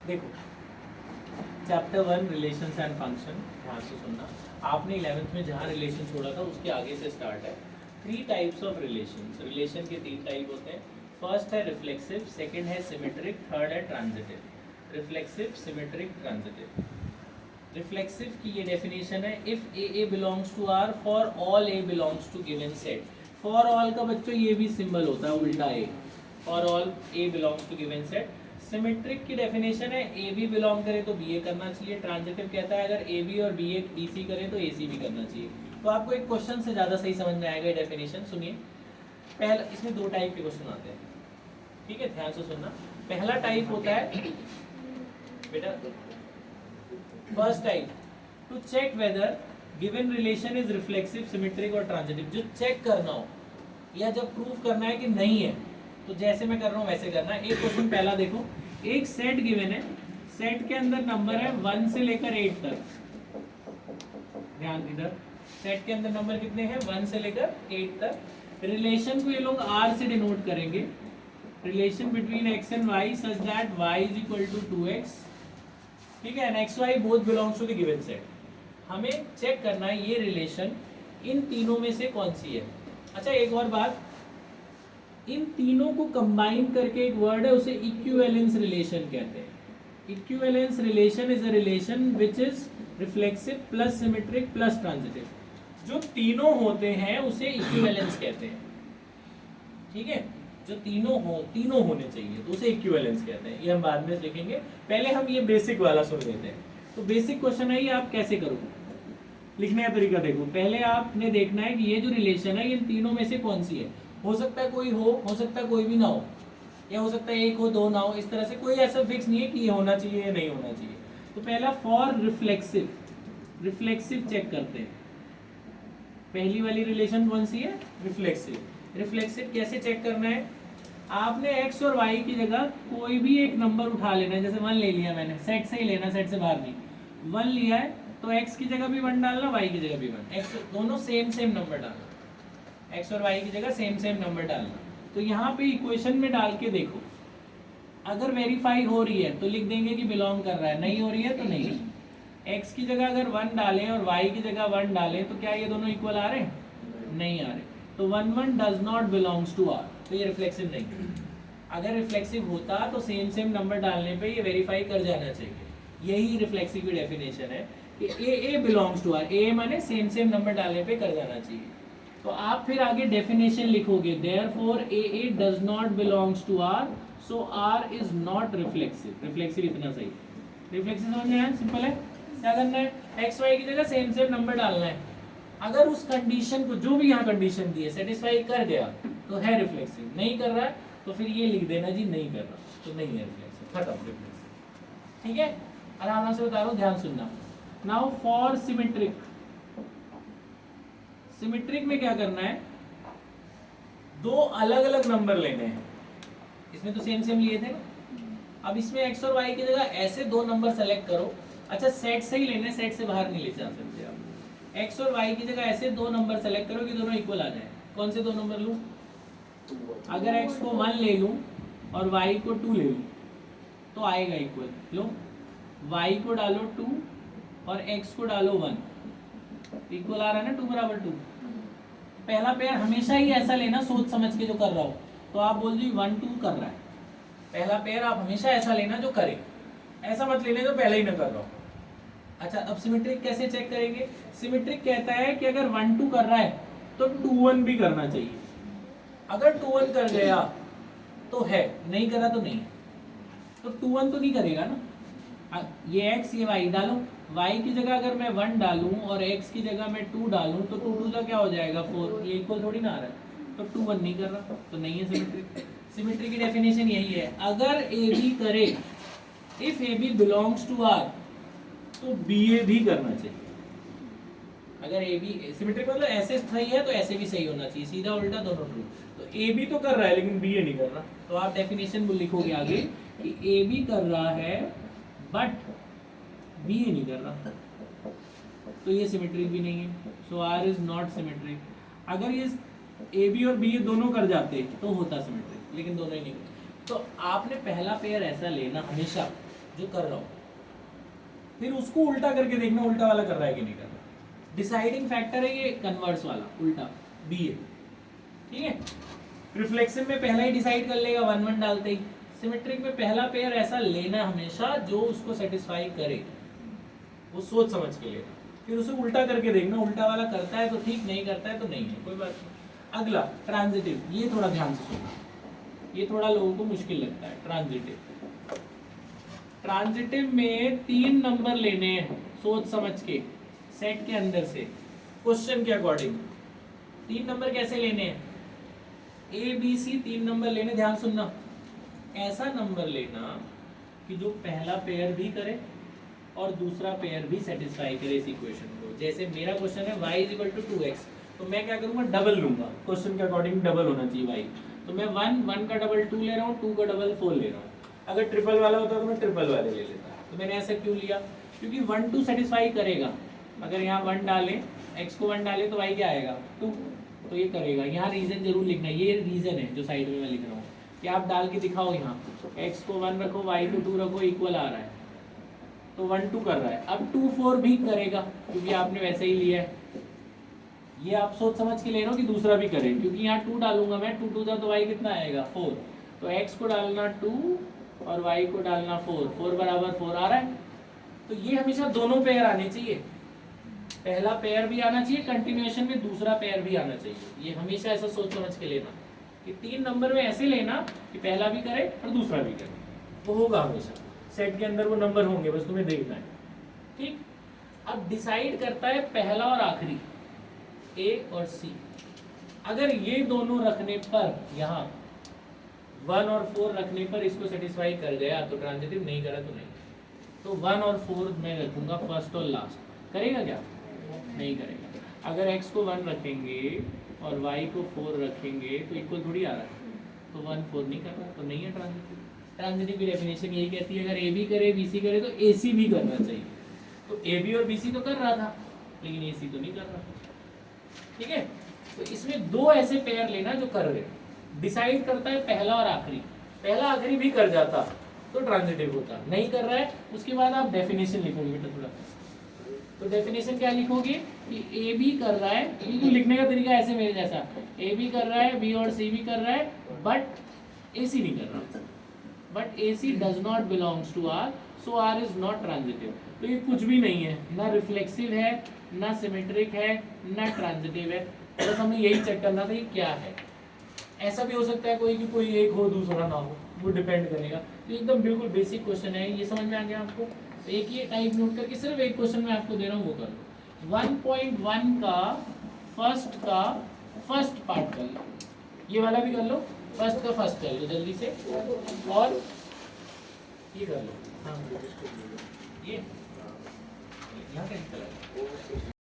देखो chapter 1 relations and function, ध्यान से सुनना। आपने 11th में जहाँ रिलेशन छोड़ा था उसके आगे से स्टार्ट है। 3 टाइप्स ऑफ रिलेशन। रिलेशन के 3 टाइप होते हैं। फर्स्ट है रिफ्लेक्सिव, सेकंड है सिमेट्रिक, थर्ड है transitive. Reflexive, symmetric, transitive. Reflexive की ये डेफिनेशन है, if A belongs to R for all A belongs to given set. For all का बच्चों ये भी सिंबल होता है उल्टा A, for all A belongs to given set. Symmetric की डेफिनेशन है, ए बी बिलोंग करे तो बी ए करना चाहिए। ट्रांजिटिव कहता है अगर ए बी और बी ए बी सी करे तो ए सी भी करना चाहिए। तो आपको एक क्वेश्चन से ज़्यादा सही समझ में आएगा ये डेफिनेशन। सुनिए, पहला इसमें 2 टाइप के क्वेश्चन आते हैं, ठीक है, ध्यान से सुनना। पहला टाइप होता है बेटा, first type, to check whether given relation is reflexive, symmetric और ट्रांजिटिव। जो चेक करना हो या जब प्रूफ करना है कि नहीं है, तो जैसे मैं कर रहा हूँ वैसे करना है। एक क्वेश्चन पहला देखो, एक सेट गिवन है, सेट के अंदर नंबर है 1 से लेकर 8 तक। ध्यान, इधर सेट के अंदर नंबर कितने हैं? 1 से लेकर 8 तक। रिलेशन को ये लोग R से डिनोट करेंगे, relation between x and y such that y is equal to 2x, ठीक है, and x y both belongs to the given set. हमें चेक करना है ये रिलेशन इन तीनों में से कौन सी है। अच्छा, एक और बात, इन तीनों को कंबाइन करके एक वर्ड है, उसे इक्विवेलेंस रिलेशन कहते हैं। Equivalence relation is a relation which is reflexive plus symmetric plus transitive. जो तीनों होते हैं उसे इक्विवेलेंस कहते हैं, ठीक है, जो तीनों होने चाहिए तो उसे इक्विवेलेंस कहते हैं। ये हम बाद में देखेंगे, पहले हम ये बेसिक वाला सुन लेते हैं। तो बेसिक क्वेश्चन है ये, आप कैसे करोगे, लिखने का तरीका देखो। पहले आपने देखना है कि ये जो रिलेशन है इन तीनों में से कौन सी है। हो सकता है कोई हो सकता है कोई भी ना हो, या हो सकता है एक हो दो ना हो, इस तरह से कोई ऐसा फिक्स नहीं है कि ये होना चाहिए या नहीं होना चाहिए। तो पहला फॉर रिफ्लेक्सिव, रिफ्लेक्सिव चेक करते हैं। पहली वाली रिलेशन कौन सी है? रिफ्लेक्सिव। रिफ्लेक्सिव कैसे चेक करना है? आपने x और y की जगह कोई भी एक नंबर उठा लेना है। जैसे 1 ले लिया मैंने, सेट से ही लेना, सेट से बाहर नहीं। 1 लिया है तो x की जगह भी 1 डालना, y की जगह भी 1, x दोनों सेम नंबर डालना, x और y की जगह सेम नंबर डालना। तो यहाँ पे इक्वेशन में डाल के देखो, अगर वेरीफाई हो रही है तो लिख देंगे कि बिलोंग कर रहा है, नहीं हो रही है तो नहीं। x की जगह अगर 1 डालें और y की जगह 1 डालें तो क्या ये दोनों इक्वल आ रहे हैं? नहीं आ रहे। तो 1 1 does not belongs to R, तो ये रिफ्लेक्सिव नहीं। अगर रिफ्लेक्सिव होता तो सेम नंबर डालने पे ये वेरीफाई कर जाना चाहिए। यही रिफ्लेक्सिव की डेफिनेशन है कि ए बिलोंग्स टू आर, ए माने सेम नंबर डालने पे कर जाना चाहिए। तो आप फिर आगे डेफिनेशन लिखोगे, therefore a does not belongs to R, so R is not reflexive. Reflexive इतना सही, रिफ्लेक्सिव समझ में आया? सिंपल है। क्या करना है? एक्स वाई की जगह सेम नंबर डालना है। अगर उस कंडीशन को, जो भी यहाँ कंडीशन दी है, सेटिस्फाई कर गया तो है रिफ्लेक्सिव। नहीं कर रहा है तो फिर ये लिख देना जी नहीं कर रहा, तो नहीं है रिफ्लेक्सिव, खत्म रिफ्लेक्सिव। ठीक है, आराम से बता रहा हूँ, ध्यान सुनना। नाउ फॉर सिमेट्रिक, सिमेट्रिक में क्या करना है? 2 अलग अलग नंबर लेने हैं। इसमें तो सेम लिए थे ना। अब इसमें x और y की जगह ऐसे 2 नंबर सेलेक्ट करो। अच्छा, सेट से ही लेने, सेट से बाहर नहीं ले जा सकते आप। x और y की जगह ऐसे 2 नंबर सेलेक्ट करो कि दोनों इक्वल आ जाए। कौन से 2 नंबर लूं? अगर x को 1 ले लूं और y को 2 ले लूं तो आएगा इक्वल। लो, y को डालो 2 और x को डालो 1, इक्वल आ रहा है ना, 2 बराबर 2। पहला पेयर हमेशा ही ऐसा लेना, सोच समझ के जो कर रहा हो। तो आप बोल दी 1 2 कर रहा है, पहला पेयर आप हमेशा ऐसा लेना जो करे, ऐसा मत लेने जो पहले ही ना कर रहा हो। अच्छा, अब सिमेट्रिक कैसे चेक करेंगे? सिमेट्रिक कहता है कि अगर 1 2 कर रहा है तो 2 1 भी करना चाहिए। अगर 2 1 कर गया तो है, नहीं करा तो नहीं। तो 2 1 तो नहीं करेगा ना। ये x ये y डालो, y की जगह अगर मैं 1 डालूं और x की जगह मैं 2 डालूं तो 2 2 का क्या हो जाएगा? 4। ये इक्वल थोड़ी ना आ रहा है, तो 2 1 नहीं कर रहा, तो नहीं है सिमेट्रिक। सिमेट्री की डेफिनेशन यही है, अगर ए बी करे, if a b belongs to R, तो बी ए भी करना चाहिए। अगर ए बी सिमेट्रिक मतलब ऐसे सही है तो ऐसे भी सही होना चाहिए, सीधा उल्टा दोनों ट्रू। तो ए बी तो कर रहा है लेकिन बी ए नहीं कर रहा, तो आप डेफिनेशन लिखोगे आगे कि ए बी कर रहा है बट बी ए नहीं कर रहा, तो ये सिमेट्रिक भी नहीं है। सो आर इज नॉट सिमेट्रिक। अगर ये ए बी और बी ए दोनों कर जाते तो होता सिमेट्रिक, लेकिन दोनों ही नहीं करते। तो आपने पहला पेयर ऐसा लेना हमेशा जो कर रहा हो, फिर उसको उल्टा करके देखना उल्टा वाला कर रहा है कि नहीं कर रहा। डिसाइडिंग फैक्टर है ये कन्वर्स वाला, उल्टा बी है, ठीक है। रिफ्लेक्शन में पहला ही डिसाइड कर लेगा 1 1 डालते ही। सिमेट्रिक में पहला पेयर ऐसा लेना हमेशा जो उसको सेटिस्फाई करे, वो सोच समझ के लेना, फिर उसे उल्टा करके देखना, उल्टा वाला करता है तो ठीक, नहीं करता है तो नहीं है, कोई बात नहीं। अगला ट्रांजिटिव, ये थोड़ा ध्यान से सुनना, ये थोड़ा लोगों को मुश्किल लगता है। ट्रांजिटिव, ट्रांजिटिव में 3 नंबर लेने हैं सोच समझ के, सेट के अंदर से क्वेश्चन के अकॉर्डिंग। 3 नंबर कैसे लेने हैं? ए बी सी 3 नंबर लेने, ध्यान सुनना। ऐसा नंबर लेना कि जो पहला पेयर भी करे और दूसरा पेयर भी सेटिस्फाई करे इस इक्वेशन को। जैसे मेरा क्वेश्चन है y = 2x, तो मैं क्या करूंगा, डबल लूंगा, क्वेश्चन के अकॉर्डिंग डबल होना चाहिए y। तो मैं 1 का डबल 2 ले रहा हूँ, 2 का डबल 4 ले रहा हूँ। अगर ट्रिपल वाला होता तो मैं ट्रिपल वाले ले लेता। तो मैंने ऐसा क्यों लिया? क्योंकि 1 2 सेटिस्फाई करेगा। अगर यहाँ 1 डालें, x को 1 डालें तो y क्या आएगा 2, तो ये करेगा। यहाँ रीजन जरूर लिखना, ये रीजन है जो साइड में मैं लिख रहा हूँ, कि आप डाल के दिखाओ। यहाँ x को 1 रखो, y को 2 रखो, इक्वल आ रहा है, तो 1 2 कर रहा है। अब 2 4 भी करेगा क्योंकि आपने वैसे ही लिया है। ये आप सोच समझ के ले रहे हो कि दूसरा भी करे, क्योंकि यहाँ 2 डालूंगा मैं, 2 2 था तो y कितना आएगा 4, तो x को डालना 2 और y को डालना 4, 4 बराबर 4 आ रहा है। तो ये हमेशा दोनों पेयर आने चाहिए, पहला पेयर भी आना चाहिए, कंटिन्यूएशन में दूसरा पेयर भी आना चाहिए। ये हमेशा ऐसा सोच समझ के लेना कि 3 नंबर में ऐसे लेना कि पहला भी करे और दूसरा भी करे, वो होगा हमेशा सेट के अंदर, वो नंबर होंगे, बस तुम्हें देखना है, ठीक। अब डिसाइड करता है पहला और आखिरी, ए और सी। अगर ये दोनों रखने पर, यहाँ 1 और 4 रखने पर इसको सेटिस्फाई कर गया तो ट्रांजिटिव, नहीं करा तो नहीं। तो 1 और 4 मैं रखूंगा फर्स्ट और लास्ट, करेगा क्या? नहीं करेगा। अगर x को 1 रखेंगे और y को 4 रखेंगे तो इक्वल थोड़ी आ रहा है, तो 1 4 नहीं कर रहा, तो नहीं है ट्रांजिटिव। ट्रांजिटिव की डेफिनेशन यही कहती है, अगर ए बी करे बी सी करे तो ए सी भी करना चाहिए। तो ए बी और बी सी तो कर रहा था, लेकिन ए सी तो नहीं कर रहा, ठीक है। तो इसमें 2 ऐसे पेयर लेना जो कर रहे, डिसाइड करता है पहला और आखिरी। पहला आखिरी भी कर जाता तो ट्रांजिटिव होता, नहीं कर रहा है। उसके बाद आप डेफिनेशन लिखोगे बेटा थोड़ा, तो डेफिनेशन क्या लिखोगे कि ए बी कर रहा है, बिल्कुल लिखने का तरीका ऐसे मेरे जैसा, ए बी कर रहा है, बी और सी भी कर रहा है, बट ए सी नहीं कर रहा, but a c does not belongs to R, so R is not transitive. तो ये कुछ भी नहीं है, ना रिफ्लेक्सिव है, ना सिमेट्रिक है, ना ट्रांजिटिव है। बस हमें यही चेक करना था ये क्या है। ऐसा भी हो सकता है कोई कि कोई एक हो दूसरा ना हो, वो डिपेंड करेगा। तो एकदम बिल्कुल बेसिक क्वेश्चन है, ये समझ में आ गया आपको? तो एक ये टाइप नोट करके सिर्फ एक क्वेश्चन मैं आपको दे रहा हूँ, वो कर लो। 1.1 का फर्स्ट पार्ट कर लो, ये वाला भी कर लो, फर्स्ट का फर्स्ट कर लो जल्दी से, और ये कर लो। हाँ ये यहाँ का